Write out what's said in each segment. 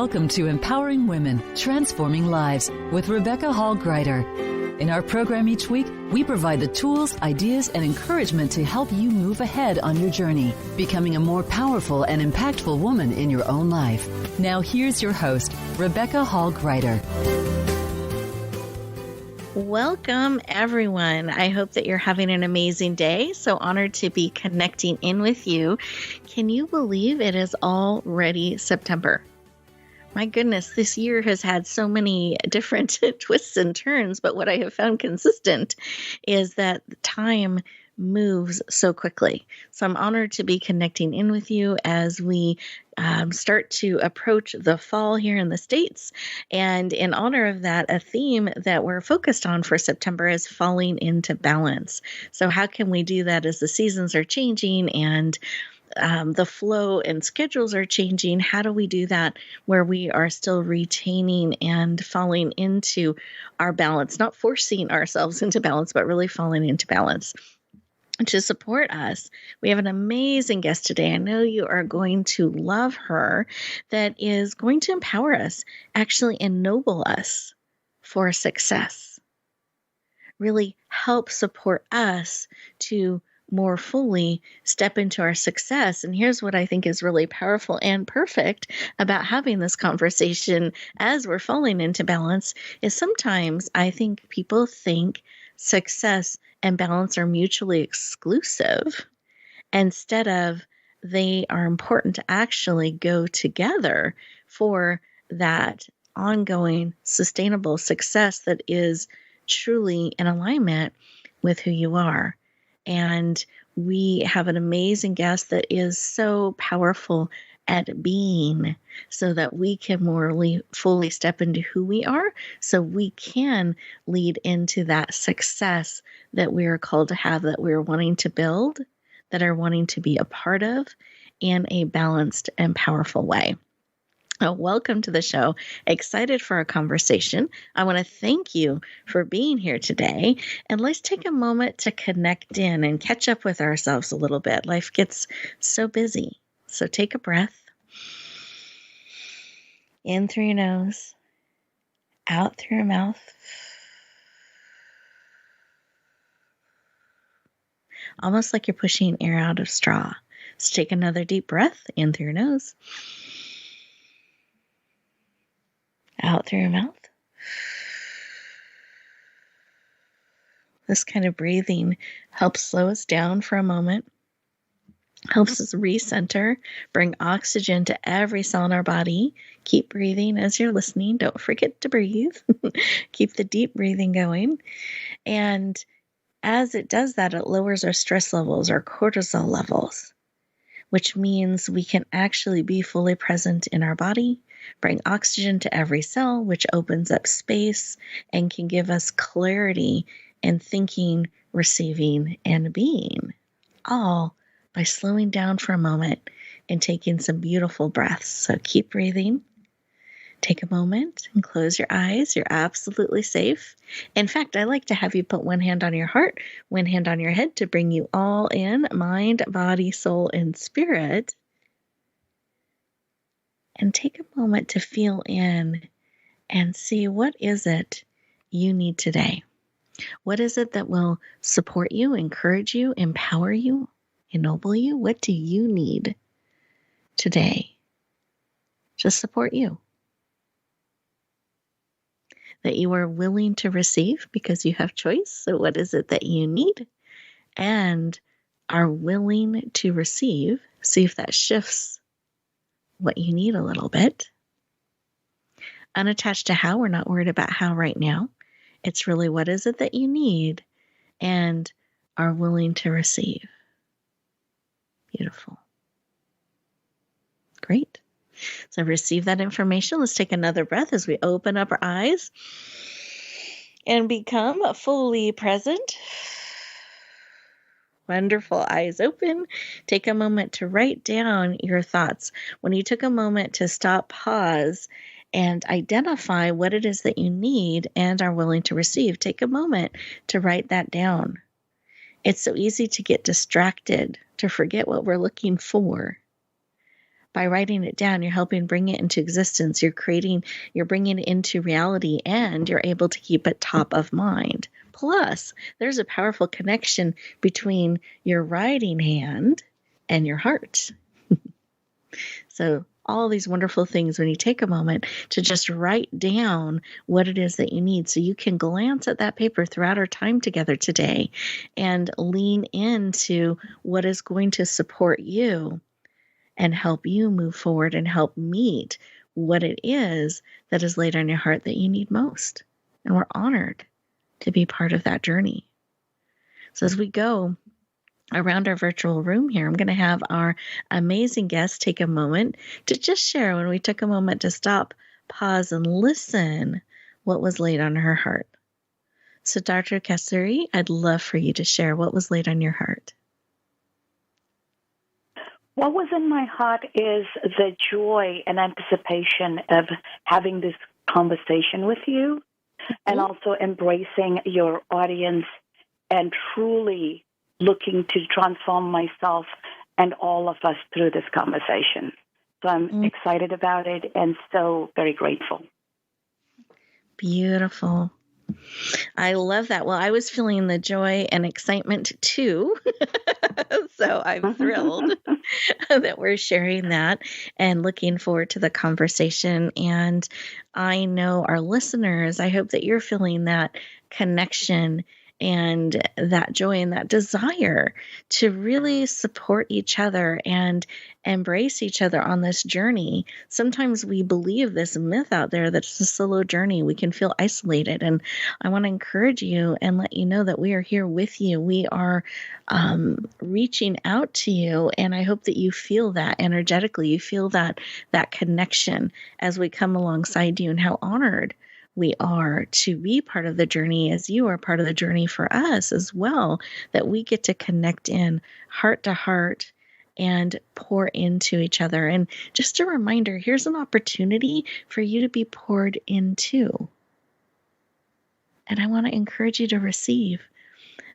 Welcome to Empowering Women, Transforming Lives with Rebecca Hall-Greider. In our program each week, we provide the tools, ideas, and encouragement to help you move ahead on your journey, becoming a more powerful and impactful woman in your own life. Now here's your host, Rebecca Hall-Greider. Welcome, everyone. I hope that you're having an amazing day. So honored to be connecting in with you. Can you believe it is already September? My goodness, this year has had so many different twists and turns, but what I have found consistent is that time moves so quickly. So I'm honored to be connecting in with you as we start to approach the fall here in the States. And in honor of that, a theme that we're focused on for September is falling into balance. So how can we do that as the seasons are changing and the flow and schedules are changing? How do we do that where we are still retaining and falling into our balance, not forcing ourselves into balance, but really falling into balance? To support us, we have an amazing guest today. I know you are going to love her, that is going to empower us, actually ennoble us for success, really help support us to more fully step into our success. And here's what I think is really powerful and perfect about having this conversation as we're falling into balance is sometimes I think people think success and balance are mutually exclusive instead of they are important to actually go together for that ongoing sustainable success that is truly in alignment with who you are. And we have an amazing guest that is so powerful at being so that we can more fully step into who we are so we can lead into that success that we are called to have, that we're wanting to build, that are wanting to be a part of in a balanced and powerful way. Welcome to the show. Excited for our conversation. I want to thank you for being here today. And let's take a moment to connect in and catch up with ourselves a little bit. Life gets so busy. So take a breath. In through your nose, out through your mouth. Almost like you're pushing air out of straw. So take another deep breath in through your nose. Out through your mouth. This kind of breathing helps slow us down for a moment, helps us recenter, bring oxygen to every cell in our body. Keep breathing as you're listening. Don't forget to breathe. Keep the deep breathing going. And as it does that, it lowers our stress levels, our cortisol levels, which means we can actually be fully present in our body, bring oxygen to every cell, which opens up space and can give us clarity in thinking, receiving, and being, all by slowing down for a moment and taking some beautiful breaths. So keep breathing. Take a moment and close your eyes. You're absolutely safe. In fact, I like to have you put one hand on your heart, one hand on your head to bring you all in, mind, body, soul, and spirit. And take a moment to feel in and see what is it you need today. What is it that will support you, encourage you, empower you, ennoble you? What do you need today to support you? That you are willing to receive because you have choice. So what is it that you need? And are willing to receive. See if that shifts what you need a little bit. Unattached to how, we're not worried about how right now. It's really what is it that you need and are willing to receive. Beautiful. Great. So receive that information. Let's take another breath as we open up our eyes and become fully present. Wonderful. Eyes open. Take a moment to write down your thoughts. When you took a moment to stop, pause, and identify what it is that you need and are willing to receive, take a moment to write that down. It's so easy to get distracted, to forget what we're looking for. By writing it down, you're helping bring it into existence. You're bringing it into reality, and you're able to keep it top of mind. Plus, there's a powerful connection between your writing hand and your heart. So all these wonderful things when you take a moment to just write down what it is that you need, so you can glance at that paper throughout our time together today and lean into what is going to support you and help you move forward and help meet what it is that is laid on your heart that you need most. And we're honored to be part of that journey. So as we go around our virtual room here, I'm going to have our amazing guests take a moment to just share when we took a moment to stop, pause, and listen what was laid on her heart. So Dr. Kasturi, I'd love for you to share what was laid on your heart. What was in my heart is the joy and anticipation of having this conversation with you, and also embracing your audience and truly looking to transform myself and all of us through this conversation. So I'm excited about it and so very grateful. Beautiful. I love that. Well, I was feeling the joy and excitement too. So I'm thrilled that we're sharing that and looking forward to the conversation. And I know our listeners, I hope that you're feeling that connection and that joy and that desire to really support each other and embrace each other on this journey. Sometimes we believe this myth out there that it's a solo journey. We can feel isolated. And I want to encourage you and let you know that we are here with you. We are reaching out to you. And I hope that you feel that energetically. You feel that connection as we come alongside you, and how honored we are to be part of the journey as you are part of the journey for us as well, that we get to connect in heart to heart and pour into each other. And just a reminder, here's an opportunity for you to be poured into. And I want to encourage you to receive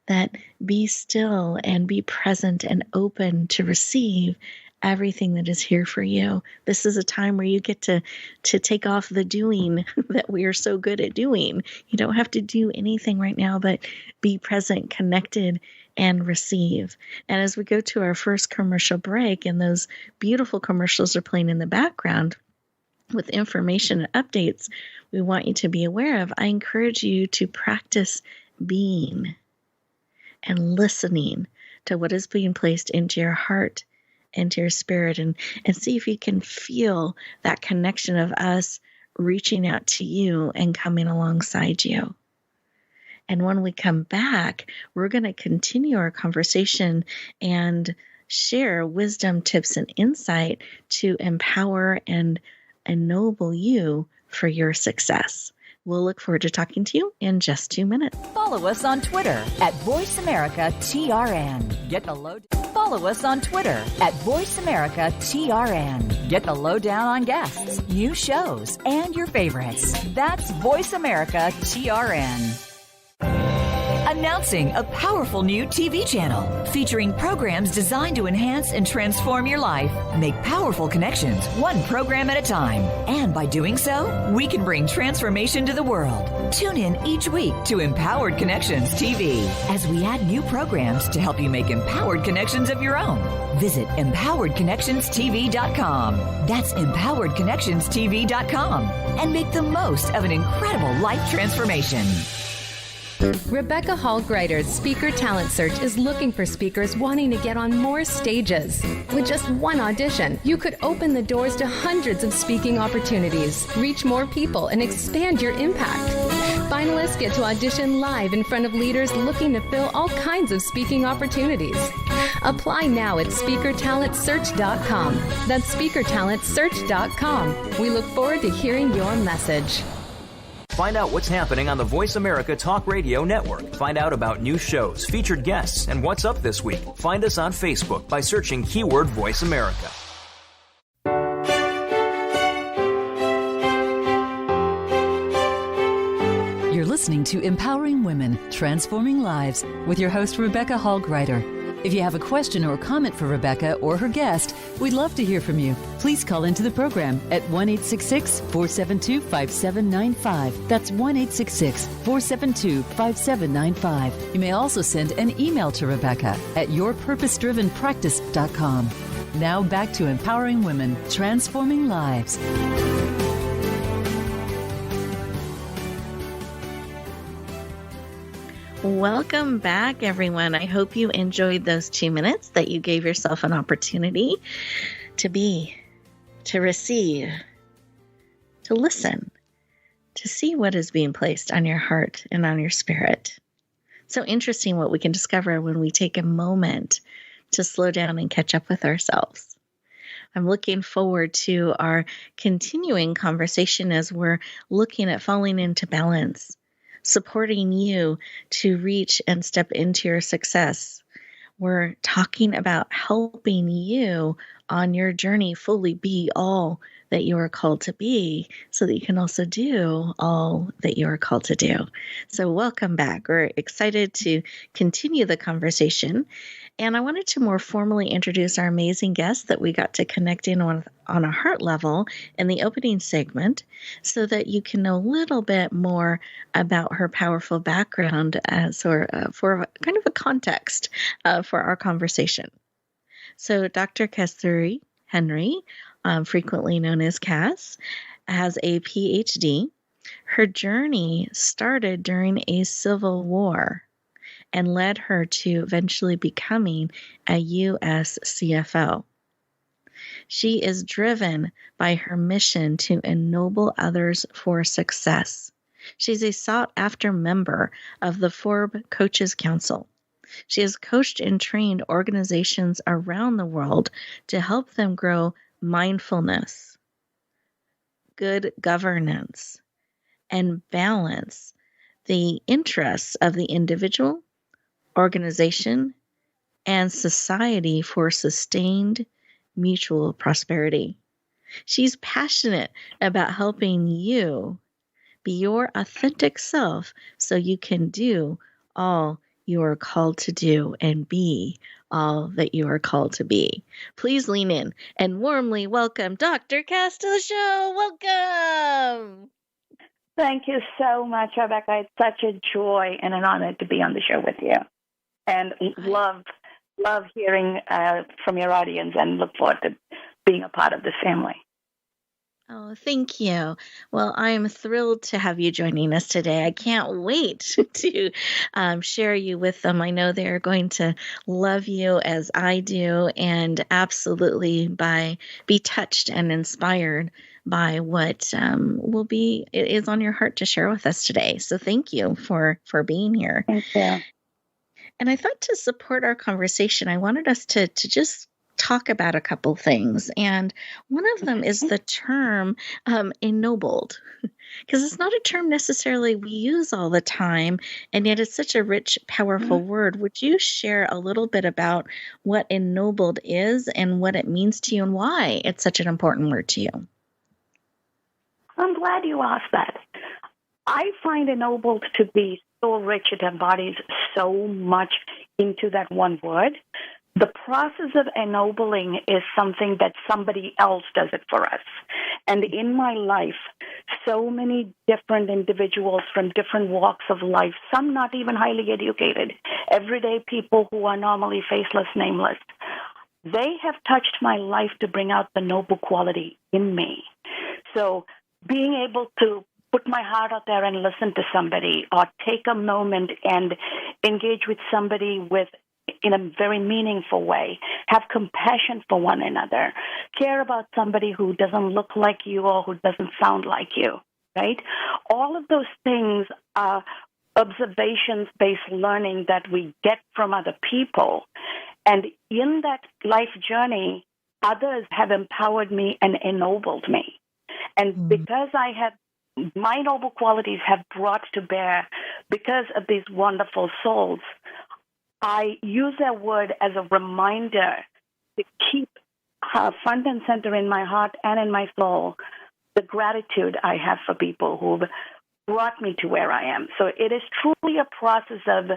that. Be still and be present and open to receive everything that is here for you. This is a time where you get to take off the doing that we are so good at doing. You don't have to do anything right now, but be present, connected, and receive. And as we go to our first commercial break, and those beautiful commercials are playing in the background with information and updates we want you to be aware of, I encourage you to practice being and listening to what is being placed into your heart, into your spirit, and see if you can feel that connection of us reaching out to you and coming alongside you. And when we come back, we're going to continue our conversation and share wisdom, tips, and insight to empower and ennoble you for your success. We'll look forward to talking to you in just 2 minutes. Follow us on Twitter at VoiceAmericaTRN. Get the low. Follow us on Twitter at VoiceAmericaTRN. Get the lowdown on guests, new shows, and your favorites. That's VoiceAmericaTRN. Announcing a powerful new TV channel featuring programs designed to enhance and transform your life. Make powerful connections, one program at a time. And by doing so, we can bring transformation to the world. Tune in each week to Empowered Connections TV as we add new programs to help you make empowered connections of your own. Visit empoweredconnectionstv.com. That's empoweredconnectionstv.com. And make the most of an incredible life transformation. Rebecca Hall Greider's Speaker Talent Search is looking for speakers wanting to get on more stages. With just one audition, you could open the doors to hundreds of speaking opportunities, reach more people, and expand your impact. Finalists get to audition live in front of leaders looking to fill all kinds of speaking opportunities. Apply now at speakertalentsearch.com. That's speakertalentsearch.com. We look forward to hearing your message. Find out what's happening on the Voice America Talk Radio Network. Find out about new shows, featured guests, and what's up this week. Find us on Facebook by searching keyword Voice America. You're listening to Empowering Women, Transforming Lives with your host, Rebecca Hall Greider. If you have a question or comment for Rebecca or her guest, we'd love to hear from you. Please call into the program at 1-866-472-5795. That's 1-866-472-5795. You may also send an email to Rebecca at yourpurposedrivenpractice.com. Now back to empowering women, transforming lives. Welcome back, everyone. I hope you enjoyed those 2 minutes that you gave yourself an opportunity to be, to receive, to listen, to see what is being placed on your heart and on your spirit. So interesting what we can discover when we take a moment to slow down and catch up with ourselves. I'm looking forward to our continuing conversation as we're looking at falling into balance, supporting you to reach and step into your success. We're talking about helping you on your journey fully be all that you are called to be so that you can also do all that you are called to do. So welcome back. We're excited to continue the conversation. And I wanted to more formally introduce our amazing guest that we got to connect in on a heart level in the opening segment so that you can know a little bit more about her powerful background for kind of a context for our conversation. So Dr. Kasturi Henry, frequently known as Cass, has a PhD. Her journey started during a civil war and led her to eventually becoming a U.S. CFO. She is driven by her mission to ennoble others for success. She's a sought-after member of the Forbes Coaches Council. She has coached and trained organizations around the world to help them grow mindfulness, good governance, and balance the interests of the individual, organization, and society for sustained mutual prosperity. She's passionate about helping you be your authentic self so you can do all you are called to do and be all that you are called to be. Please lean in and warmly welcome Dr. Cass to the show. Welcome. Thank you so much, Rebecca. It's such a joy and an honor to be on the show with you. And love hearing from your audience and look forward to being a part of this family. Oh, thank you. Well, I'm thrilled to have you joining us today. I can't wait to share you with them. I know they're going to love you as I do and absolutely be touched and inspired by what it is on your heart to share with us today. So thank you for being here. Thank you. And I thought to support our conversation, I wanted us to just talk about a couple things. And one of them is the term ennobled, because it's not a term necessarily we use all the time, and yet it's such a rich, powerful word. Would you share a little bit about what ennobled is and what it means to you and why it's such an important word to you? I'm glad you asked that. I find ennobled to be so rich. It embodies so much into that one word. The process of ennobling is something that somebody else does it for us. And in my life, so many different individuals from different walks of life, some not even highly educated, everyday people who are normally faceless, nameless, they have touched my life to bring out the noble quality in me. So being able to put my heart out there and listen to somebody, or take a moment and engage with somebody in a very meaningful way, have compassion for one another, care about somebody who doesn't look like you or who doesn't sound like you, right? All of those things are observations-based learning that we get from other people. And in that life journey, others have empowered me and ennobled me. And because my noble qualities have brought to bear because of these wonderful souls, I use that word as a reminder to keep front and center in my heart and in my soul the gratitude I have for people who've brought me to where I am. So it is truly a process of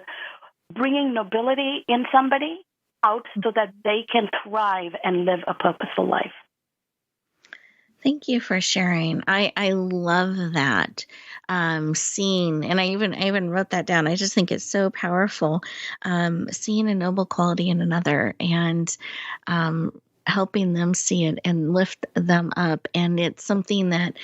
bringing nobility in somebody out so that they can thrive and live a purposeful life. Thank you for sharing. I love that. Seeing, and I even wrote that down. I just think it's so powerful. Seeing a noble quality in another and helping them see it and lift them up. And it's something that,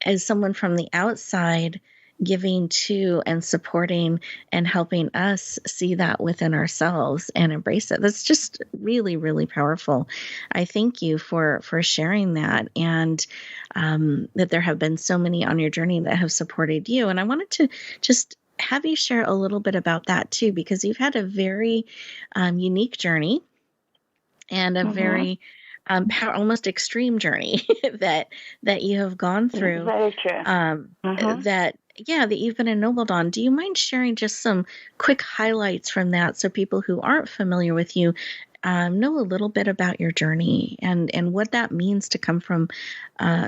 as someone from the outside, giving to and supporting and helping us see that within ourselves and embrace it. That's just really, really powerful. I thank you for sharing that, and that there have been so many on your journey that have supported you. And I wanted to just have you share a little bit about that too, because you've had a very unique journey and a very almost extreme journey that you have gone through. Very true. That you've been ennobled on. Do you mind sharing just some quick highlights from that so people who aren't familiar with you know a little bit about your journey and what that means to come from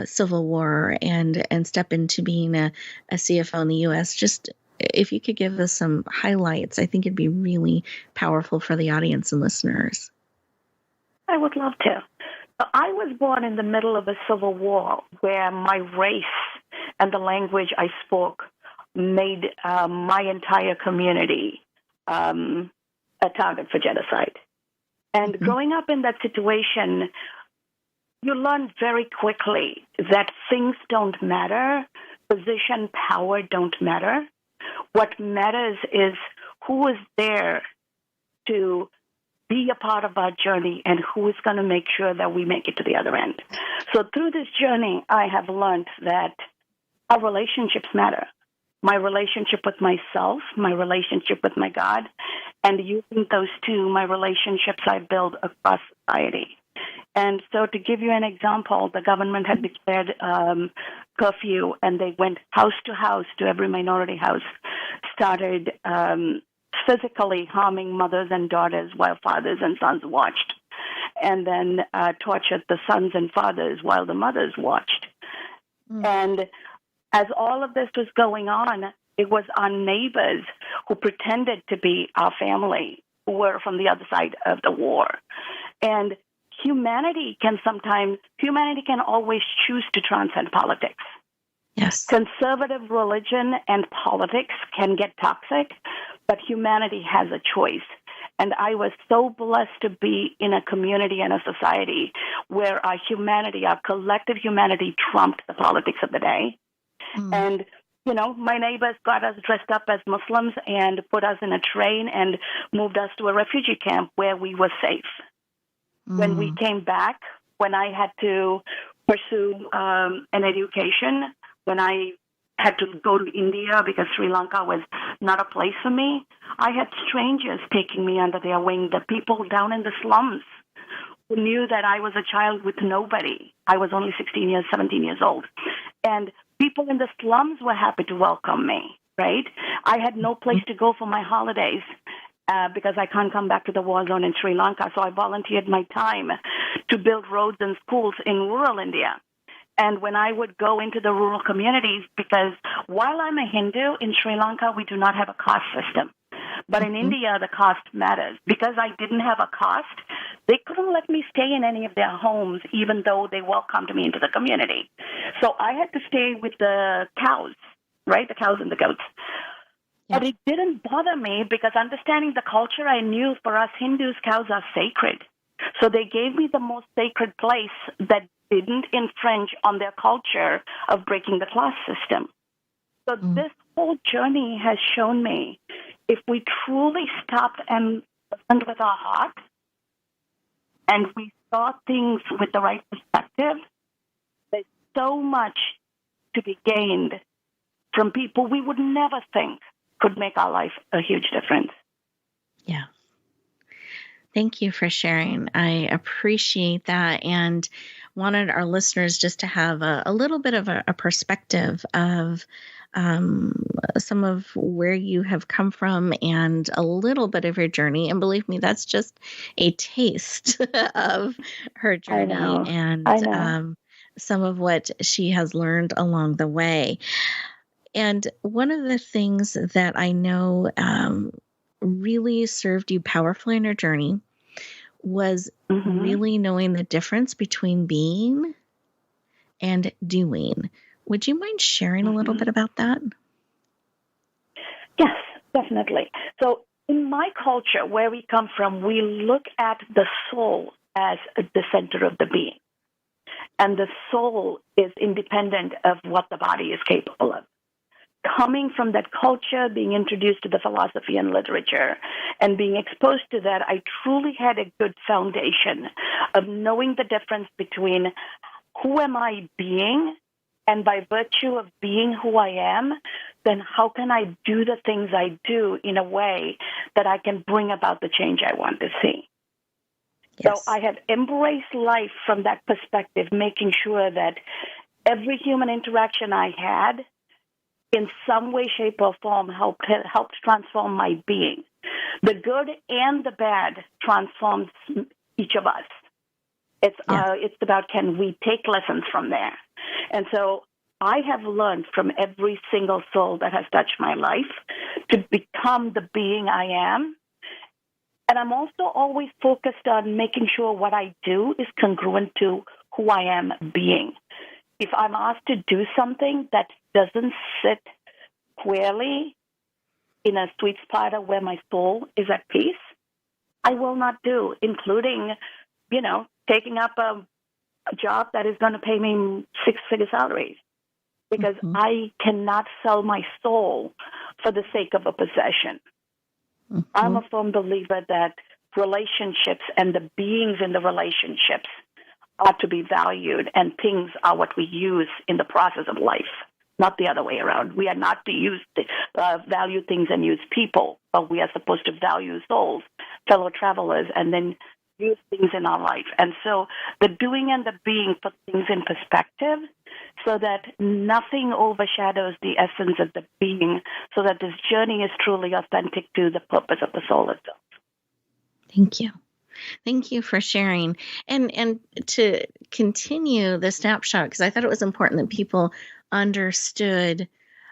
Civil War and step into being a CFO in the U.S.? Just if you could give us some highlights, I think it'd be really powerful for the audience and listeners. I would love to. I was born in the middle of a civil war where my race and the language I spoke made my entire community a target for genocide. And growing up in that situation, you learn very quickly that things don't matter, position, power don't matter. What matters is who is there to be a part of our journey and who is going to make sure that we make it to the other end. So through this journey, I have learned that our relationships matter. My relationship with myself, my relationship with my God, and using those two, my relationships I build across society. And so to give you an example, the government had declared curfew, and they went house to every minority house, started physically harming mothers and daughters while fathers and sons watched, and then tortured the sons and fathers while the mothers watched. And as all of this was going on, it was our neighbors who pretended to be our family who were from the other side of the war. And humanity can always choose to transcend politics. Yes. Conservative religion and politics can get toxic, but humanity has a choice. And I was so blessed to be in a community and a society where our humanity, our collective humanity, trumped the politics of the day. And, my neighbors got us dressed up as Muslims and put us in a train and moved us to a refugee camp where we were safe. When we came back, when I had to pursue an education, when I had to go to India because Sri Lanka was not a place for me, I had strangers taking me under their wing, the people down in the slums who knew that I was a child with nobody. I was only 17 years old. And people in the slums were happy to welcome me, right? I had no place to go for my holidays because I can't come back to the war zone in Sri Lanka. So I volunteered my time to build roads and schools in rural India. And when I would go into the rural communities, because while I'm a Hindu, in Sri Lanka, we do not have a caste system. But in India, the caste matters. Because I didn't have a caste, they couldn't let me stay in any of their homes, even though they welcomed me into the community. So I had to stay with the cows, right? The cows and the goats. Yeah. But it didn't bother me because understanding the culture, I knew for us Hindus, cows are sacred. So they gave me the most sacred place that didn't infringe on their culture of breaking the class system. So this whole journey has shown me if we truly stopped and listened with our heart and we saw things with the right perspective, there's so much to be gained from people we would never think could make our life a huge difference. Yeah. Thank you for sharing. I appreciate that and wanted our listeners just to have a little bit of a perspective of some of where you have come from and a little bit of your journey. And believe me, that's just a taste of her journey and some of what she has learned along the way. And one of the things that I know really served you powerfully in your journey was really knowing the difference between being and doing. Would you mind sharing a little bit about that? Yes, definitely. So in my culture, where we come from, we look at the soul as the center of the being. And the soul is independent of what the body is capable of. Coming from that culture, being introduced to the philosophy and literature, and being exposed to that, I truly had a good foundation of knowing the difference between who am I being, and by virtue of being who I am, then how can I do the things I do in a way that I can bring about the change I want to see? Yes. So I have embraced life from that perspective, making sure that every human interaction I had in some way, shape, or form helped transform my being. The good and the bad transforms each of us. It's about, can we take lessons from there? And so I have learned from every single soul that has touched my life to become the being I am. And I'm also always focused on making sure what I do is congruent to who I am being. If I'm asked to do something that doesn't sit squarely in a sweet spot of where my soul is at peace, I will not do, including, taking up a job that is going to pay me six-figure salaries, because I cannot sell my soul for the sake of a possession. I'm a firm believer that relationships and the beings in the relationships ought to be valued, and things are what we use in the process of life, not the other way around. We are not to value things and use people, but we are supposed to value souls, fellow travelers, and then use things in our life. And so the doing and the being put things in perspective so that nothing overshadows the essence of the being, so that this journey is truly authentic to the purpose of the soul itself. Thank you. Thank you for sharing. And to continue the snapshot, because I thought it was important that people understood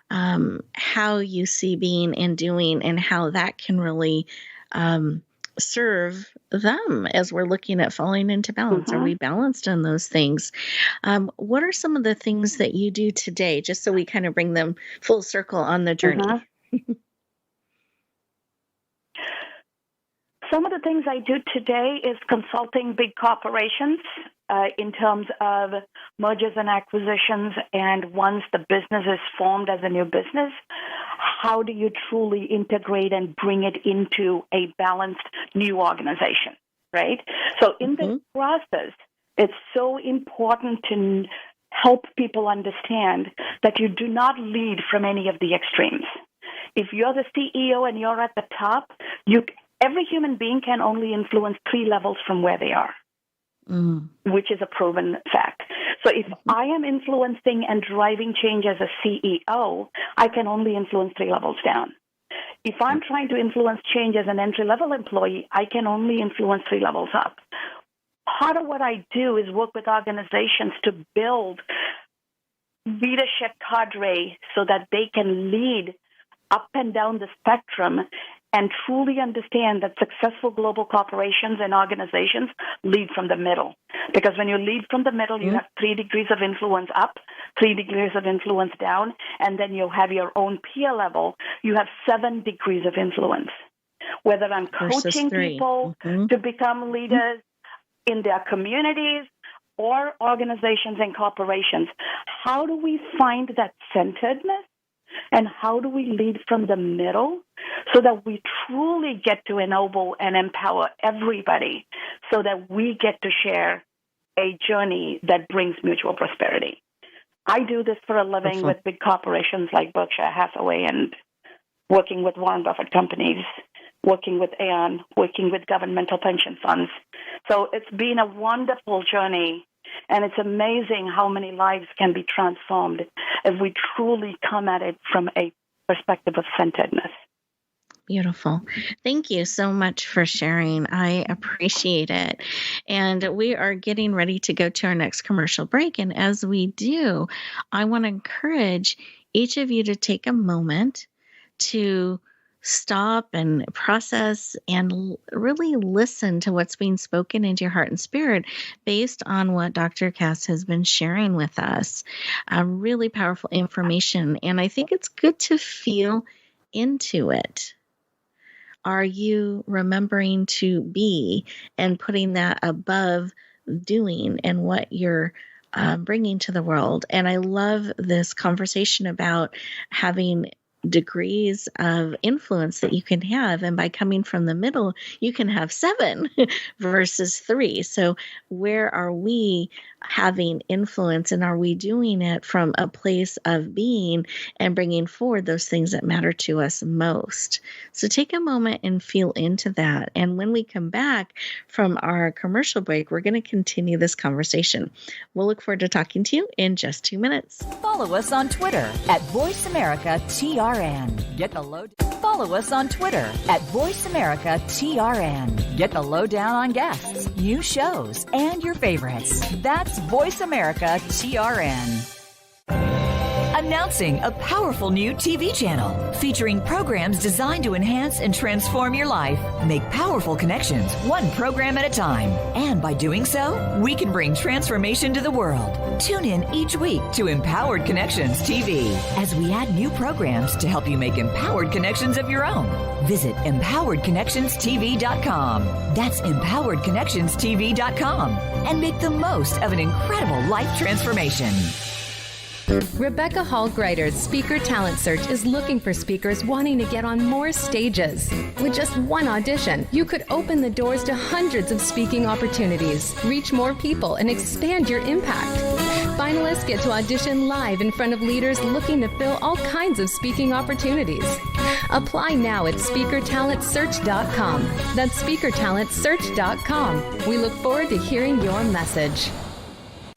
how you see being and doing, and how that can really serve them as we're looking at falling into balance. Are we balanced on those things? What are some of the things that you do today, just so we kind of bring them full circle on the journey? Some of the things I do today is consulting big corporations in terms of mergers and acquisitions, and once the business is formed as a new business, how do you truly integrate and bring it into a balanced new organization, right? So in this process, it's so important to help people understand that you do not lead from any of the extremes. If you're the CEO and you're at the top, every human being can only influence 3 levels from where they are, which is a proven fact. So if I am influencing and driving change as a CEO, I can only influence 3 levels down. If I'm trying to influence change as an entry-level employee, I can only influence 3 levels up. Part of what I do is work with organizations to build leadership cadre so that they can lead up and down the spectrum and truly understand that successful global corporations and organizations lead from the middle. Because when you lead from the middle, you have 3 degrees of influence up, 3 degrees of influence down, and then you have your own peer level. You have 7 degrees of influence. Whether I'm coaching people to become leaders in their communities or organizations and corporations, how do we find that centeredness? And how do we lead from the middle so that we truly get to ennoble and empower everybody so that we get to share a journey that brings mutual prosperity? I do this for a living with big corporations like Berkshire Hathaway, and working with Warren Buffett companies, working with Aon, working with governmental pension funds. So it's been a wonderful journey. And it's amazing how many lives can be transformed if we truly come at it from a perspective of centeredness. Beautiful. Thank you so much for sharing. I appreciate it. And we are getting ready to go to our next commercial break. And as we do, I want to encourage each of you to take a moment to stop and process and really listen to what's being spoken into your heart and spirit based on what Dr. Cass has been sharing with us. Really powerful information. And I think it's good to feel into it. Are you remembering to be and putting that above doing and what you're bringing to the world? And I love this conversation about having degrees of influence that you can have. And by coming from the middle, you can have 7 versus 3. So where are we having influence, and are we doing it from a place of being and bringing forward those things that matter to us most? So take a moment and feel into that. And when we come back from our commercial break, we're going to continue this conversation. We'll look forward to talking to you in just 2 minutes. Follow us on Twitter at VoiceAmericaTRN. Get the low. Follow us on Twitter at VoiceAmericaTRN. Get the lowdown on guests, new shows, and your favorites. That's VoiceAmericaTRN. Announcing a powerful new TV channel featuring programs designed to enhance and transform your life. Make powerful connections, one program at a time. And by doing so, we can bring transformation to the world. Tune in each week to Empowered Connections TV as we add new programs to help you make empowered connections of your own. Visit empoweredconnectionstv.com. That's empoweredconnectionstv.com. And make the most of an incredible life transformation. Rebecca Hall Greider's Speaker Talent Search is looking for speakers wanting to get on more stages. With just one audition, you could open the doors to hundreds of speaking opportunities, reach more people, and expand your impact. Finalists get to audition live in front of leaders looking to fill all kinds of speaking opportunities. Apply now at speakertalentsearch.com. That's speakertalentsearch.com. We look forward to hearing your message.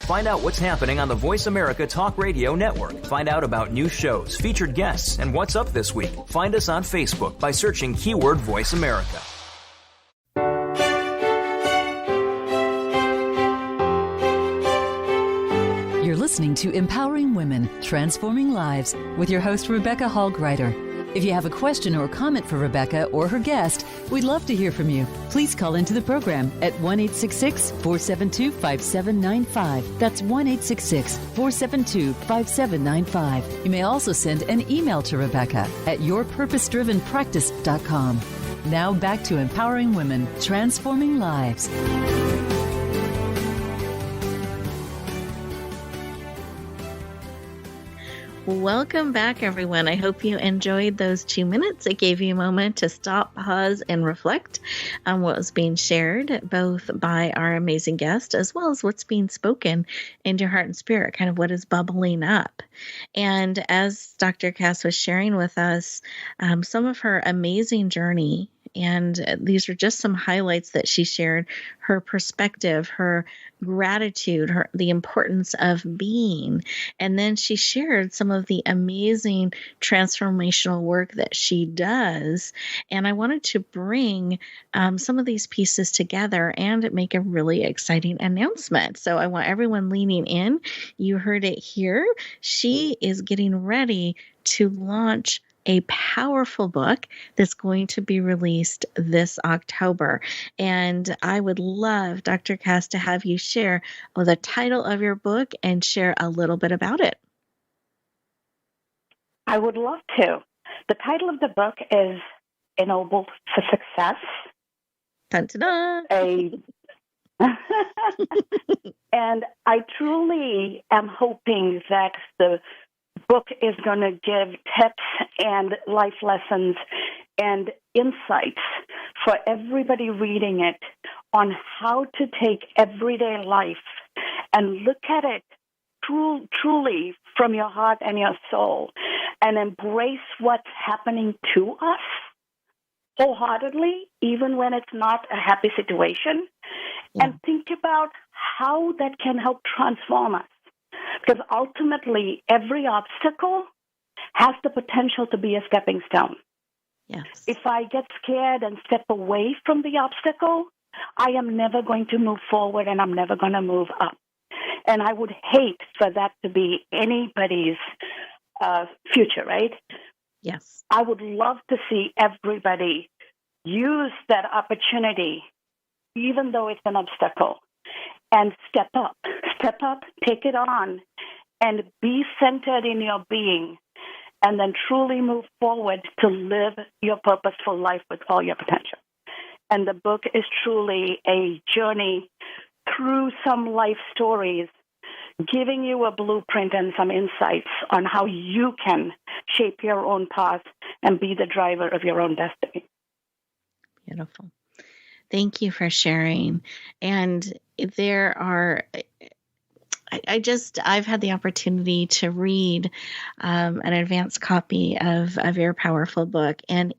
Find out what's happening on the Voice America Talk Radio Network. Find out about new shows, featured guests, and what's up this week. Find us on Facebook by searching keyword Voice America. You're listening to Empowering Women, Transforming Lives with your host, Rebecca Hall Greider. If you have a question or comment for Rebecca or her guest, we'd love to hear from you. Please call into the program at 1-866-472-5795. That's 1-866-472-5795. You may also send an email to Rebecca at yourpurposedrivenpractice.com. Now back to Empowering Women, Transforming Lives. Welcome back, everyone. I hope you enjoyed those 2 minutes. It gave you a moment to stop, pause, and reflect on what was being shared, both by our amazing guest as well as what's being spoken in your heart and spirit, kind of what is bubbling up. And as Dr. Cass was sharing with us some of her amazing journey, and these are just some highlights that she shared, her perspective, her gratitude, the importance of being. And then she shared some of the amazing transformational work that she does. And I wanted to bring some of these pieces together and make a really exciting announcement. So I want everyone leaning in. You heard it here. She is getting ready to launch a powerful book that's going to be released this October. And I would love, Dr. Cass, to have you share the title of your book and share a little bit about it. I would love to. The title of the book is Ennobled for Success. Dun-dun-dun. And I truly am hoping that the book is going to give tips and life lessons and insights for everybody reading it on how to take everyday life and look at it truly from your heart and your soul and embrace what's happening to us wholeheartedly, even when it's not a happy situation, and think about how that can help transform us. Because ultimately, every obstacle has the potential to be a stepping stone. Yes. If I get scared and step away from the obstacle, I am never going to move forward and I'm never going to move up. And I would hate for that to be anybody's future, right? Yes. I would love to see everybody use that opportunity, even though it's an obstacle, and step up, take it on, and be centered in your being, and then truly move forward to live your purposeful life with all your potential. And the book is truly a journey through some life stories, giving you a blueprint and some insights on how you can shape your own path and be the driver of your own destiny. Beautiful. Thank you for sharing. And there are, I've had the opportunity to read an advanced copy of your powerful book, and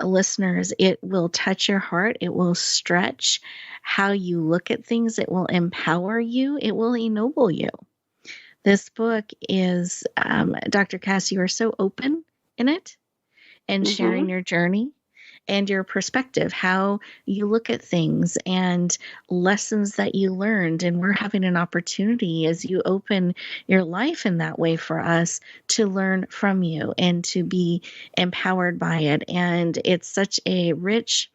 listeners, it will touch your heart. It will stretch how you look at things. It will empower you. It will ennoble you. This book is, Dr. Cass, you are so open in it and sharing your journey and your perspective, how you look at things and lessons that you learned. And we're having an opportunity as you open your life in that way for us to learn from you and to be empowered by it. And it's such a rich,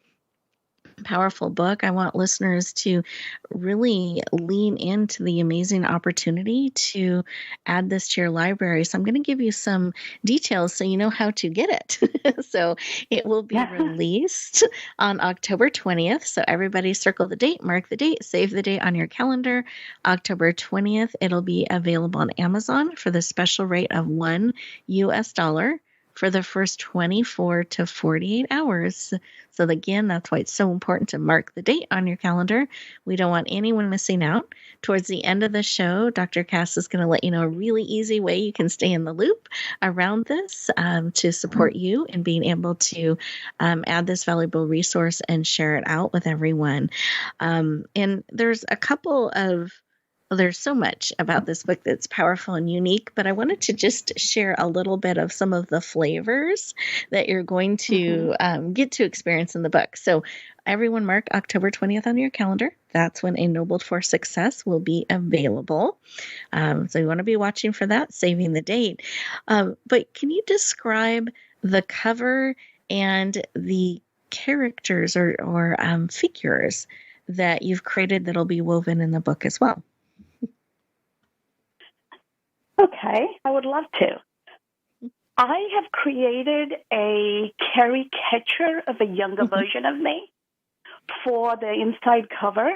powerful book. I want listeners to really lean into the amazing opportunity to add this to your library. So I'm going to give you some details so you know how to get it. So it will be released on October 20th. So everybody circle the date, mark the date, save the date on your calendar. October 20th, it'll be available on Amazon for the special rate of $1 for the first 24 to 48 hours. So again, that's why it's so important to mark the date on your calendar. We don't want anyone missing out. Towards the end of the show, Dr. Cass is going to let you know a really easy way you can stay in the loop around this to support you in being able to add this valuable resource and share it out with everyone. And there's there's so much about this book that's powerful and unique, but I wanted to just share a little bit of some of the flavors that you're going to get to experience in the book. So everyone mark October 20th on your calendar. That's when Ennobled for Success will be available. So you want to be watching for that, saving the date. But can you describe the cover and the characters or figures that you've created that'll be woven in the book as well? Okay, I would love to. I have created a caricature of a younger version of me for the inside cover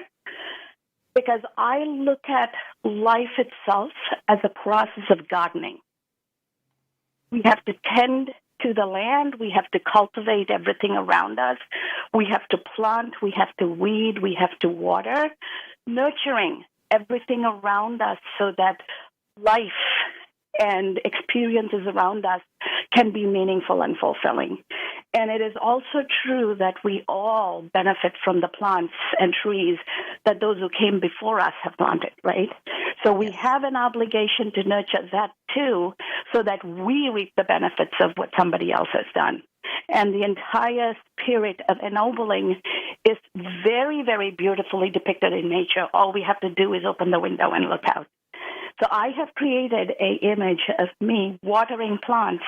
because I look at life itself as a process of gardening. We have to tend to the land. We have to cultivate everything around us. We have to plant. We have to weed. We have to water, nurturing everything around us so that life and experiences around us can be meaningful and fulfilling. And it is also true that we all benefit from the plants and trees that those who came before us have planted, right? So we have an obligation to nurture that too, so that we reap the benefits of what somebody else has done. And the entire spirit of ennobling is very, very beautifully depicted in nature. All we have to do is open the window and look out. So I have created an image of me watering plants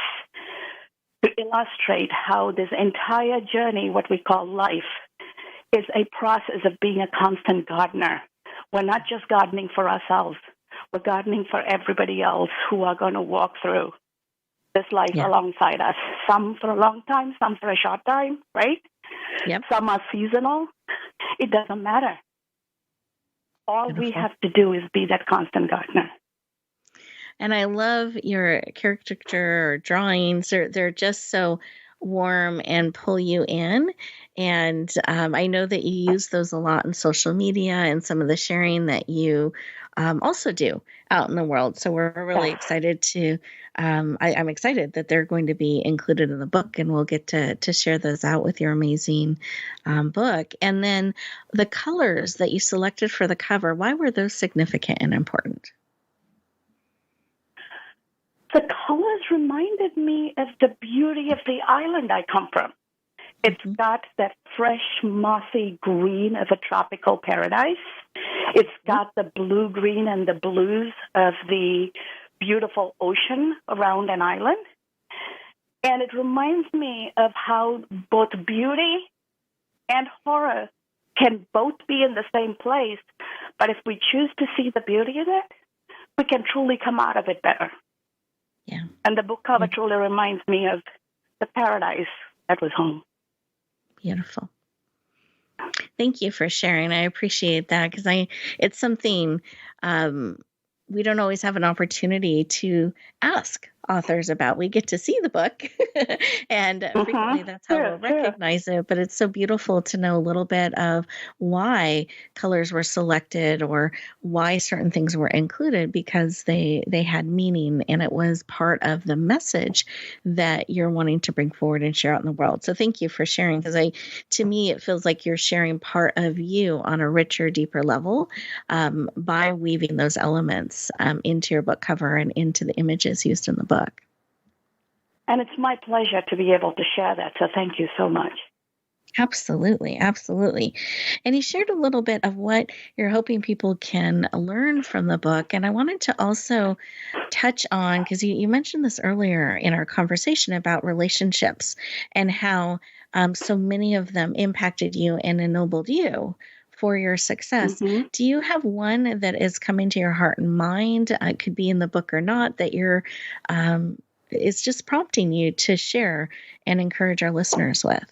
to illustrate how this entire journey, what we call life, is a process of being a constant gardener. We're not just gardening for ourselves. We're gardening for everybody else who are going to walk through this life alongside us. Some for a long time, some for a short time, right? Yep. Some are seasonal. It doesn't matter. All Beautiful. we have to do is be that constant gardener. And I love your caricature drawings. They're just so warm and pull you in. And I know that you use those a lot in social media and some of the sharing that you also do out in the world. So we're really excited to, I'm excited that they're going to be included in the book, and we'll get to share those out with your amazing book. And then the colors that you selected for the cover, why were those significant and important? The colors reminded me of the beauty of the island I come from. It's got that fresh, mossy green of a tropical paradise. It's got the blue-green and the blues of the beautiful ocean around an island. And it reminds me of how both beauty and horror can both be in the same place, but if we choose to see the beauty in it, we can truly come out of it better. Yeah. And the book cover truly reminds me of the paradise that was home. Beautiful. Thank you for sharing. I appreciate that because it's something we don't always have an opportunity to ask authors about. We get to see the book, and frequently that's how we'll recognize it. But it's so beautiful to know a little bit of why colors were selected or why certain things were included, because they had meaning and it was part of the message that you're wanting to bring forward and share out in the world. So thank you for sharing, because to me, it feels like you're sharing part of you on a richer, deeper level by weaving those elements into your book cover and into the images used in the book. And it's my pleasure to be able to share that. So thank you so much. Absolutely. Absolutely. And you shared a little bit of what you're hoping people can learn from the book. And I wanted to also touch on, because you mentioned this earlier in our conversation about relationships and how so many of them impacted you and ennobled you for your success. Mm-hmm. Do you have one that is coming to your heart and mind? It could be in the book or not, that you're it's just prompting you to share and encourage our listeners with?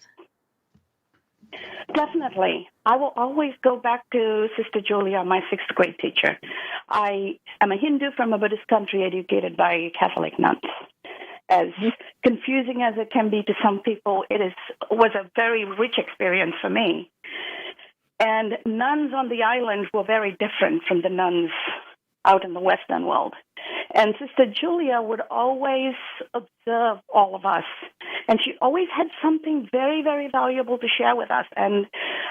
Definitely. I will always go back to Sister Julia, my sixth grade teacher. I am a Hindu from a Buddhist country educated by Catholic nuns. As confusing as it can be to some people, was a very rich experience for me. And nuns on the island were very different from the nuns out in the Western world. And Sister Julia would always observe all of us. And she always had something very, very valuable to share with us. And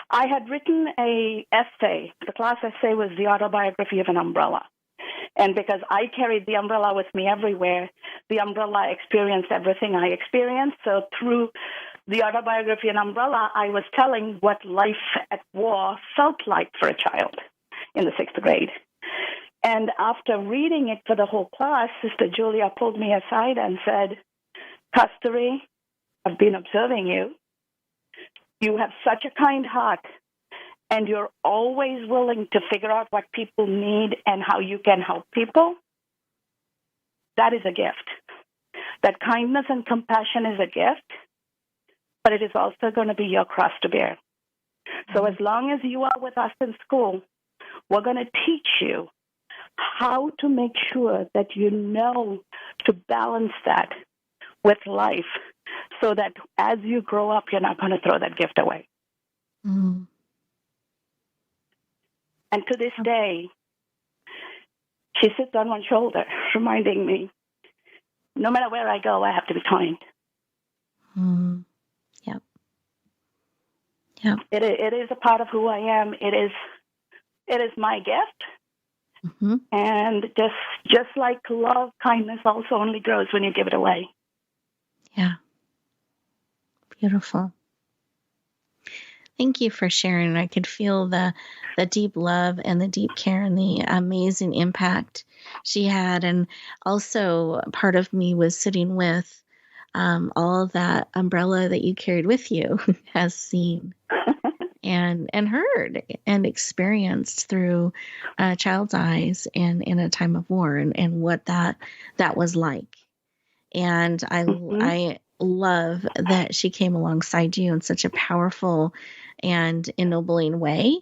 I had written an essay. The class essay was the autobiography of an umbrella. And because I carried the umbrella with me everywhere, the umbrella experienced everything I experienced. So through the autobiography and umbrella, I was telling what life at war felt like for a child in the sixth grade. And after reading it for the whole class, Sister Julia pulled me aside and said, "Kasturi, I've been observing you. You have such a kind heart, and you're always willing to figure out what people need and how you can help people. That is a gift. That kindness and compassion is a gift, but it is also going to be your cross to bear. So as long as you are with us in school, we're going to teach you how to make sure that you know to balance that with life so that as you grow up, you're not going to throw that gift away." Mm. And to this day, she sits on one shoulder, reminding me, no matter where I go, I have to be kind. Mm. Yep. Yep. It is a part of who I am. It is my gift. Mm-hmm. And just like love, kindness also only grows when you give it away. Yeah. Beautiful. Thank you for sharing. I could feel the deep love and the deep care and the amazing impact she had. And also part of me was sitting with all of that umbrella that you carried with you has seen and heard and experienced through a child's eyes and in a time of war and what that was like. And I love that she came alongside you in such a powerful and ennobling way.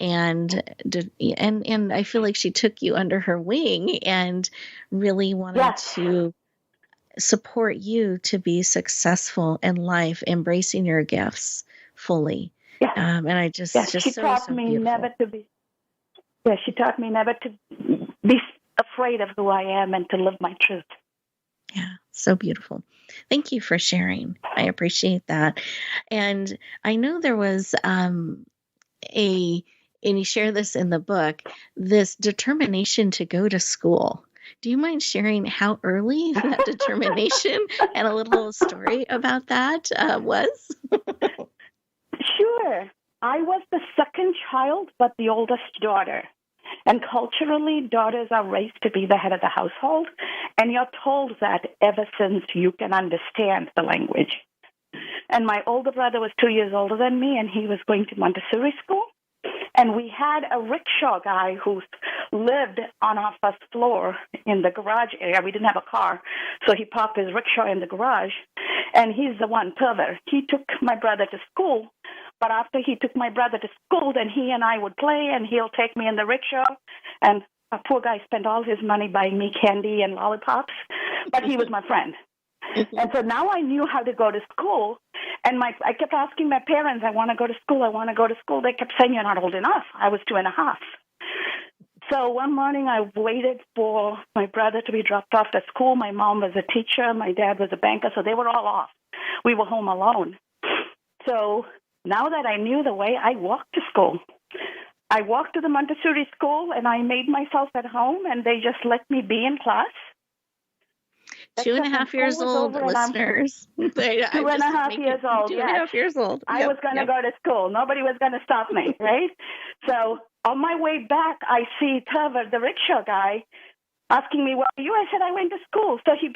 And I feel like she took you under her wing and really wanted to support you to be successful in life, embracing your gifts fully. Yes. And I just she so, taught so me beautiful. never to be. Yeah, she taught me never to be afraid of who I am and to live my truth. Yeah, so beautiful. Thank you for sharing. I appreciate that. And I know there was and you share this in the book, this determination to go to school. Do you mind sharing how early that determination and a little story about that was? Sure. I was the second child, but the oldest daughter. And culturally, daughters are raised to be the head of the household, and you're told that ever since you can understand the language. And my older brother was 2 years older than me, and he was going to Montessori school. And we had a rickshaw guy who lived on our first floor in the garage area. We didn't have a car, so he parked his rickshaw in the garage. And he's the one, Perver. He took my brother to school. But after he took my brother to school, then he and I would play, and he'll take me in the rickshaw. And a poor guy spent all his money buying me candy and lollipops, but he was my friend. And so now I knew how to go to school, and I kept asking my parents, I want to go to school, I want to go to school. They kept saying, you're not old enough. I was 2.5. So one morning I waited for my brother to be dropped off at school. My mom was a teacher. My dad was a banker, so they were all off. We were home alone. So now that I knew the way, I walked to school. I walked to the Montessori school, and I made myself at home, and they just let me be in class. 2.5 years old, listeners. 2.5 years old. 2.5 years old. I was going to go to school. Nobody was going to stop me, right? So on my way back, I see Trevor, the rickshaw guy, asking me, "Where are you?" I said, "I went to school." So he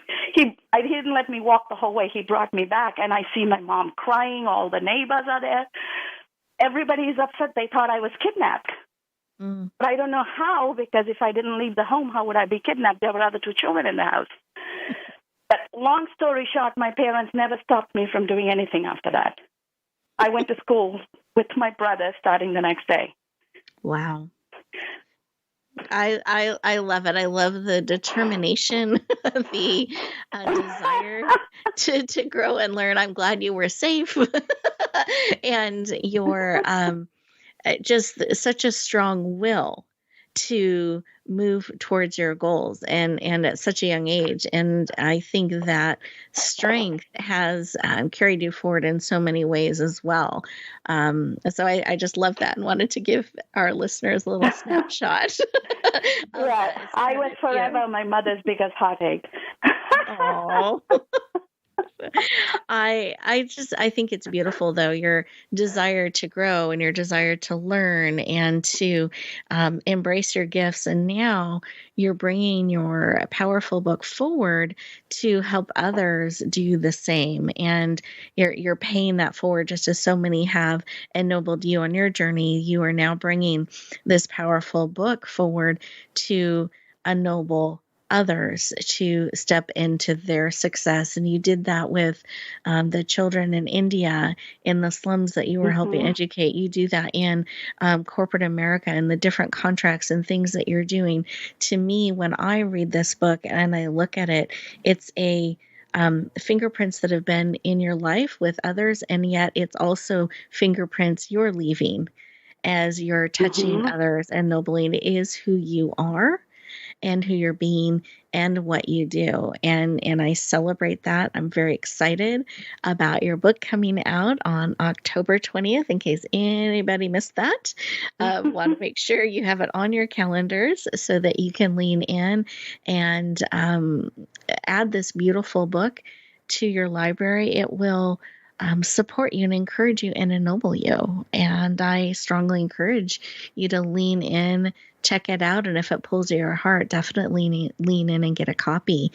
didn't let me walk the whole way. He brought me back, and I see my mom crying. All the neighbors are there. Everybody's upset. They thought I was kidnapped. But I don't know how, because if I didn't leave the home, how would I be kidnapped? There were other 2 children in the house. But long story short, my parents never stopped me from doing anything after that. I went to school with my brother starting the next day. Wow. I love it. I love the determination, the desire to grow and learn. I'm glad you were safe. And your just such a strong will to move towards your goals and at such a young age. And I think that strength has carried you forward in so many ways as well. So I just love that and wanted to give our listeners a little snapshot. Yeah, I was forever my mother's biggest heartache. Oh. I think it's beautiful, though, your desire to grow and your desire to learn and to embrace your gifts. And now you're bringing your powerful book forward to help others do the same. And you're paying that forward just as so many have ennobled you on your journey. You are now bringing this powerful book forward to ennoble others to step into their success. And you did that with the children in India, in the slums that you were helping educate. You do that in corporate America and the different contracts and things that you're doing. To me, when I read this book and I look at it, it's a fingerprints that have been in your life with others, and yet it's also fingerprints you're leaving as you're touching others, and ennobling is who you are and who you're being and what you do. And I celebrate that. I'm very excited about your book coming out on October 20th, in case anybody missed that. Want to make sure you have it on your calendars so that you can lean in and add this beautiful book to your library. It will support you and encourage you and ennoble you. And I strongly encourage you to lean in, check it out. And if it pulls your heart, definitely lean in and get a copy.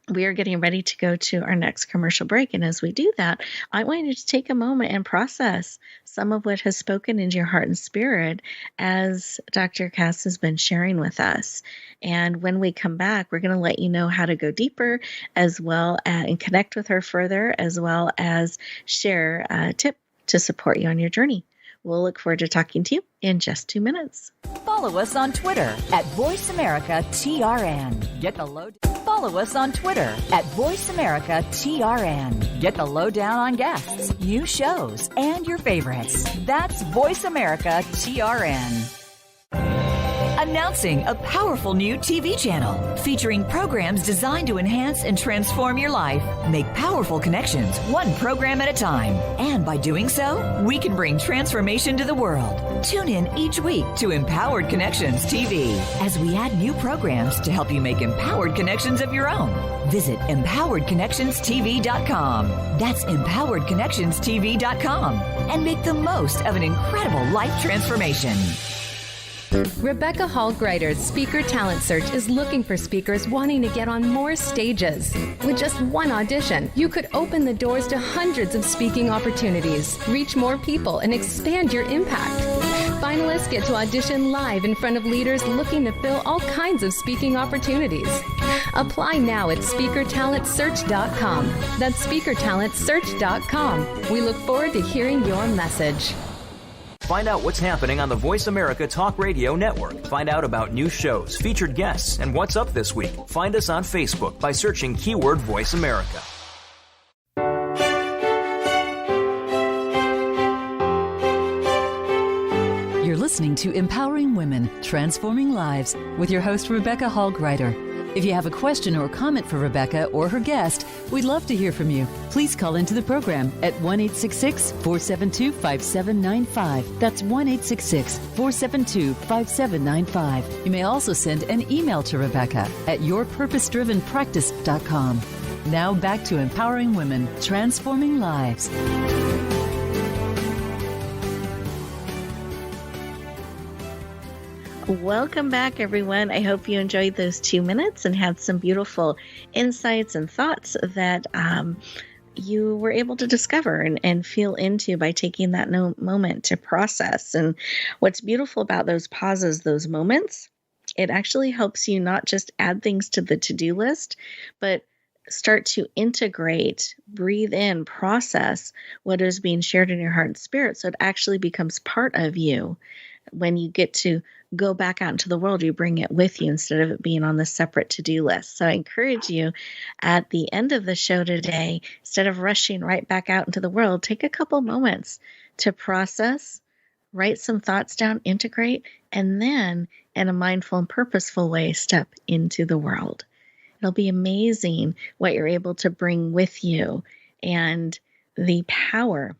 We are getting ready to go to our next commercial break. And as we do that, I want you to take a moment and process some of what has spoken into your heart and spirit as Dr. Cass has been sharing with us. And when we come back, we're going to let you know how to go deeper as well and connect with her further, as well as share a tip to support you on your journey. We'll look forward to talking to you in just 2 minutes. Follow us on Twitter at VoiceAmericaTRN. Get the Follow us on Twitter at VoiceAmericaTRN. Get the lowdown on guests, new shows, and your favorites. That's VoiceAmericaTRN. Announcing a powerful new TV channel featuring programs designed to enhance and transform your life. Make powerful connections, one program at a time. And by doing so, we can bring transformation to the world. Tune in each week to Empowered Connections TV as we add new programs to help you make empowered connections of your own. Visit empoweredconnectionstv.com. That's empoweredconnectionstv.com. And make the most of an incredible life transformation. Rebecca Hall Greider's Speaker Talent Search is looking for speakers wanting to get on more stages. With just one audition, you could open the doors to hundreds of speaking opportunities, reach more people, and expand your impact. Finalists get to audition live in front of leaders looking to fill all kinds of speaking opportunities. Apply now at speakertalentsearch.com. That's speakertalentsearch.com. We look forward to hearing your message. Find out what's happening on the Voice America Talk Radio Network. Find out about new shows, featured guests, and what's up this week. Find us on Facebook by searching keyword Voice America. You're listening to Empowering Women, Transforming Lives with your host, Rebecca Hall Greider. If you have a question or comment for Rebecca or her guest, we'd love to hear from you. Please call into the program at 1-866-472-5795. That's 1-866-472-5795. You may also send an email to Rebecca at yourpurposedrivenpractice.com. Now back to Empowering Women, Transforming Lives. Welcome back, everyone. I hope you enjoyed those 2 minutes and had some beautiful insights and thoughts that you were able to discover and feel into by taking that moment to process. And what's beautiful about those pauses, those moments, it actually helps you not just add things to the to-do list, but start to integrate, breathe in, process what is being shared in your heart and spirit. So it actually becomes part of you. When you get to go back out into the world, you bring it with you instead of it being on the separate to-do list. So I encourage you at the end of the show today, instead of rushing right back out into the world, take a couple moments to process, write some thoughts down, integrate, and then in a mindful and purposeful way, step into the world. It'll be amazing what you're able to bring with you and the power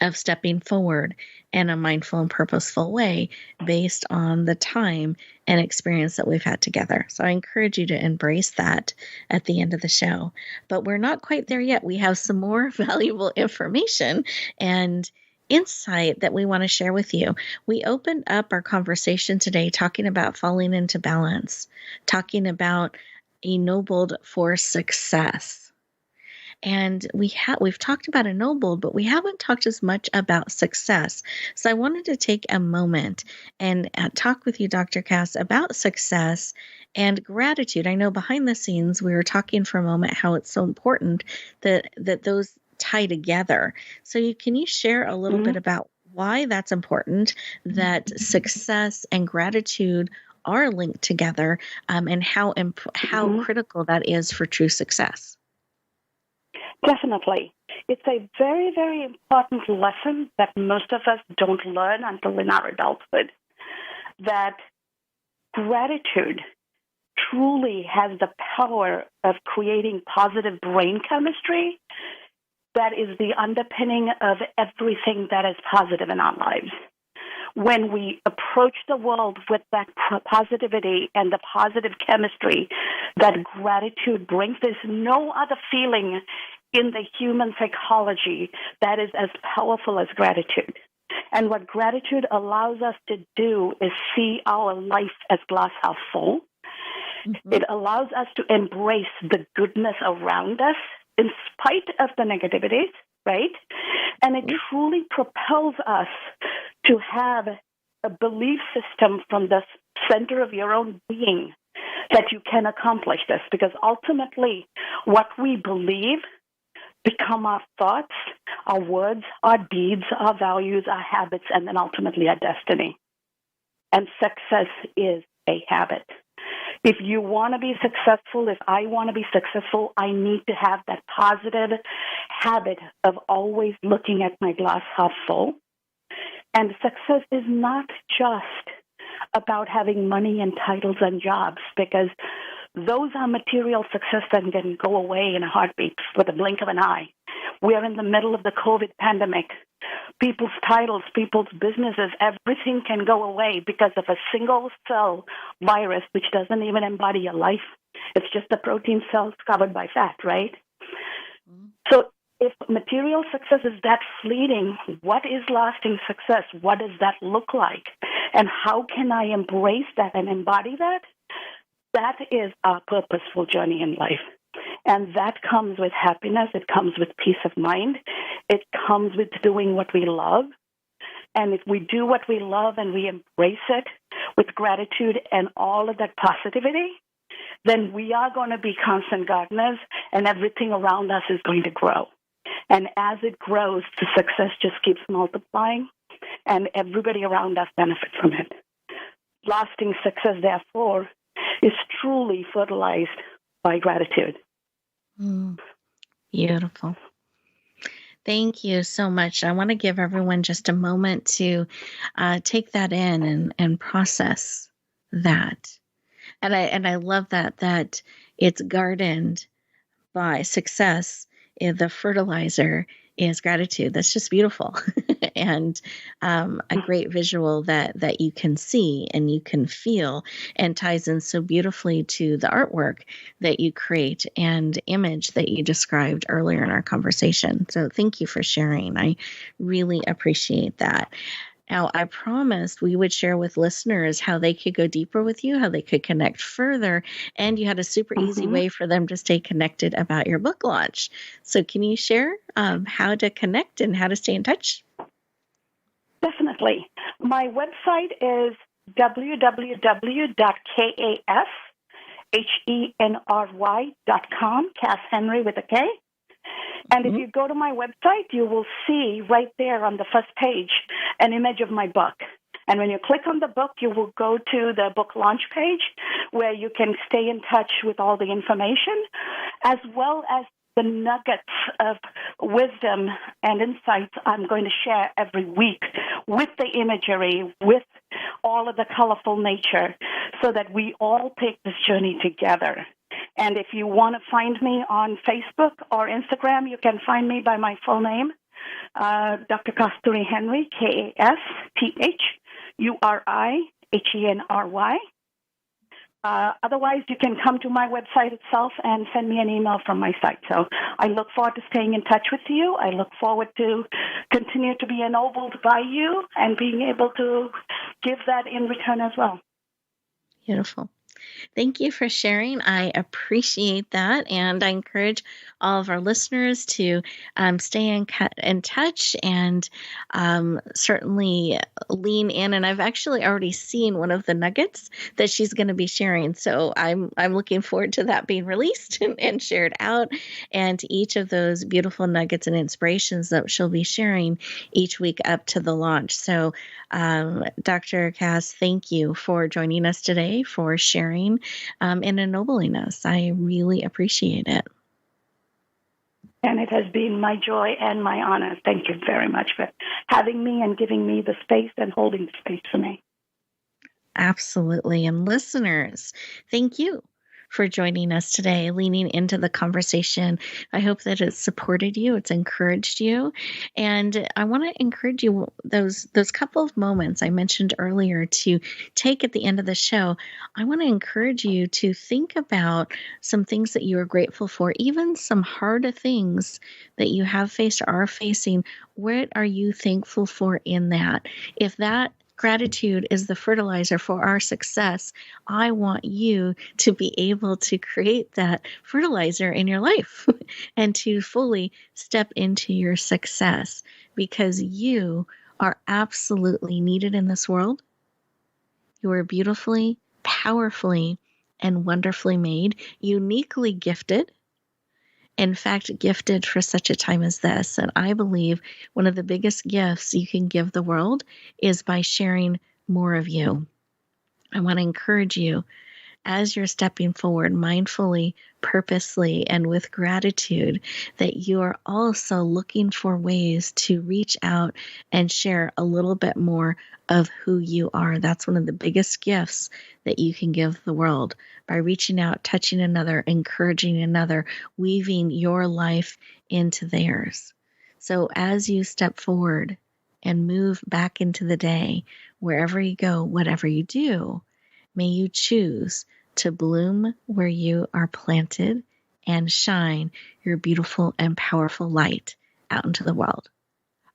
of stepping forward in a mindful and purposeful way based on the time and experience that we've had together. So I encourage you to embrace that at the end of the show. But we're not quite there yet. We have some more valuable information and insight that we want to share with you. We opened up our conversation today talking about falling into balance, talking about ennobled for success. And we've talked about ennobled, but we haven't talked as much about success. So I wanted to take a moment and talk with you, Dr. Cass, about success and gratitude. I know behind the scenes we were talking for a moment how it's so important that those tie together. So can you share a little bit about why that's important, that success and gratitude are linked together, and how critical that is for true success? Definitely. It's a very, very important lesson that most of us don't learn until in our adulthood, that gratitude truly has the power of creating positive brain chemistry that is the underpinning of everything that is positive in our lives. When we approach the world with that positivity and the positive chemistry that gratitude brings, there's no other feeling in the human psychology that is as powerful as gratitude. And what gratitude allows us to do is see our life as glass half full. Mm-hmm. It allows us to embrace the goodness around us in spite of the negativities, right? And it truly propels us to have a belief system from the center of your own being that you can accomplish this, because ultimately what we believe become our thoughts, our words, our deeds, our values, our habits, and then ultimately our destiny. And success is a habit. If you want to be successful, if I want to be successful, I need to have that positive habit of always looking at my glass half full. And success is not just about having money and titles and jobs, because those are material success that can go away in a heartbeat with a blink of an eye. We are in the middle of the COVID pandemic. People's titles, people's businesses, everything can go away because of a single cell virus, which doesn't even embody a life. It's just the protein cells covered by fat, right? So if material success is that fleeting, what is lasting success? What does that look like? And how can I embrace that and embody that? That is our purposeful journey in life. And that comes with happiness. It comes with peace of mind. It comes with doing what we love. And if we do what we love and we embrace it with gratitude and all of that positivity, then we are going to be constant gardeners, and everything around us is going to grow. And as it grows, the success just keeps multiplying, and everybody around us benefits from it. Lasting success, therefore, is truly fertilized by gratitude. Beautiful. Thank you so much. I want to give everyone just a moment to take that in and process that. And I love that it's gardened by success. The fertilizer is gratitude. That's just beautiful. And a great visual that you can see and you can feel, and ties in so beautifully to the artwork that you create and image that you described earlier in our conversation. So thank you for sharing. I really appreciate that. Now, I promised we would share with listeners how they could go deeper with you, how they could connect further, and you had a super easy way for them to stay connected about your book launch. So can you share how to connect and how to stay in touch? Definitely. My website is www.kashenry.com, Cass Henry with a K. And if you go to my website, you will see right there on the first page an image of my book. And when you click on the book, you will go to the book launch page where you can stay in touch with all the information, as well as the nuggets of wisdom and insights I'm going to share every week with the imagery, with all of the colorful nature, so that we all take this journey together. And if you want to find me on Facebook or Instagram, you can find me by my full name, Dr. Kasturi Henry, KASTHURIHENRY. Otherwise, you can come to my website itself and send me an email from my site. So I look forward to staying in touch with you. I look forward to continue to be ennobled by you and being able to give that in return as well. Beautiful. Thank you for sharing. I appreciate that. And I encourage all of our listeners to stay in touch and certainly lean in. And I've actually already seen one of the nuggets that she's going to be sharing. So I'm looking forward to that being released and shared out, and to each of those beautiful nuggets and inspirations that she'll be sharing each week up to the launch. So Dr. Cass, thank you for joining us today, for sharing and ennobling us. I really appreciate it. And it has been my joy and my honor. Thank you very much for having me and giving me the space and holding the space for me. Absolutely. And listeners, thank you for joining us today, leaning into the conversation. I hope that it's supported you, it's encouraged you. And I want to encourage you, those couple of moments I mentioned earlier, to take at the end of the show. I want to encourage you to think about some things that you are grateful for, even some hard things that you have faced or are facing. What are you thankful for in that? If that gratitude is the fertilizer for our success, I want you to be able to create that fertilizer in your life and to fully step into your success, because you are absolutely needed in this world. You are beautifully, powerfully, and wonderfully made, uniquely gifted. In fact, gifted for such a time as this. And I believe one of the biggest gifts you can give the world is by sharing more of you. I want to encourage you, as you're stepping forward mindfully, purposely, and with gratitude, that you are also looking for ways to reach out and share a little bit more of who you are. That's one of the biggest gifts that you can give the world, by reaching out, touching another, encouraging another, weaving your life into theirs. So as you step forward and move back into the day, wherever you go, whatever you do, may you choose to bloom where you are planted and shine your beautiful and powerful light out into the world.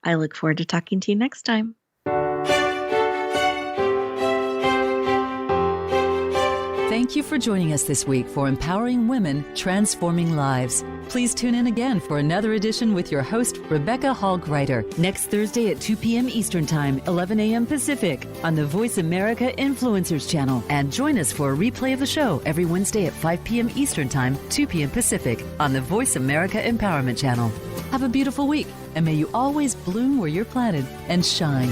I look forward to talking to you next time. Thank you for joining us this week for Empowering Women, Transforming Lives. Please tune in again for another edition with your host, Rebecca Hall-Greiter, next Thursday at 2 p.m. Eastern Time, 11 a.m. Pacific, on the Voice America Influencers Channel. And join us for a replay of the show every Wednesday at 5 p.m. Eastern Time, 2 p.m. Pacific, on the Voice America Empowerment Channel. Have a beautiful week, and may you always bloom where you're planted and shine.